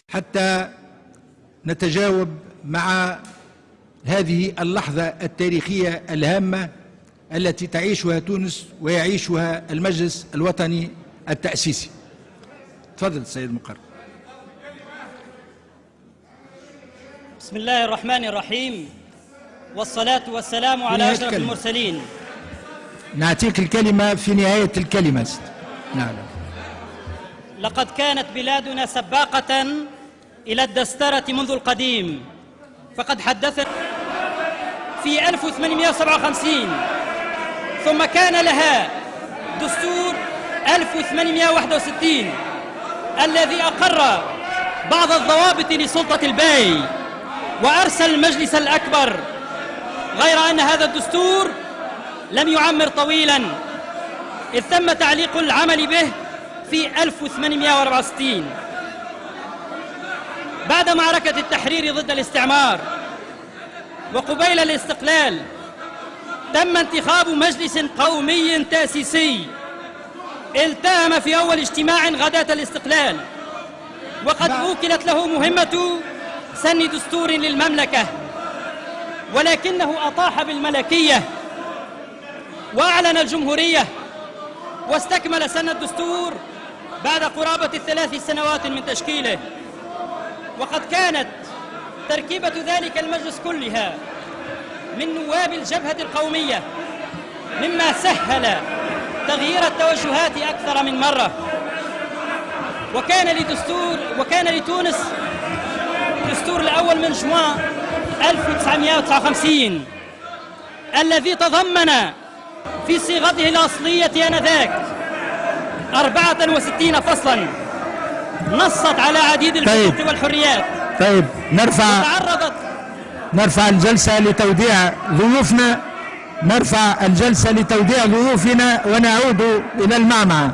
حتى نتجاوب مع هذه اللحظة التاريخية الهامة التي تعيشها تونس ويعيشها المجلس الوطني التأسيسي. تفضل سيد المقرر. بسم الله الرحمن الرحيم، والصلاة والسلام على أشرف المرسلين. نعطيك الكلمة في نهاية الكلمة. نعم. لقد كانت بلادنا سباقة إلى الدسترة منذ القديم، فقد حدثت في 1857، ثم كان لها دستور 1861 الذي أقر بعض الضوابط لسلطة الباي وأرسل المجلس الأكبر، غير أن هذا الدستور لم يعمر طويلا إذ تم تعليق العمل به في 1864 بعد معركة التحرير ضد الاستعمار. وقبيل الاستقلال تم انتخاب مجلس قومي تأسيسي التهم في أول اجتماع غداة الاستقلال، وقد وكلت له مهمة سن دستور للمملكة، ولكنه أطاح بالملكية وأعلن الجمهورية واستكمل سن الدستور بعد قرابة 3 سنوات من تشكيله. وقد كانت تركيبة ذلك المجلس كلها من نواب الجبهة القومية، مما سهل تغيير التوجهات أكثر من مرة. وكان لتونس الدستور الأول من جوان 1959 الذي تضمن في صيغته الأصلية آنذاك 64 فصلا نصت على عديد الحقوق والحريات. طيب نرفع الجلسة لتوديع ضيوفنا، نرفع الجلسة لتوديع ضيوفنا ونعود إلى المعمعة.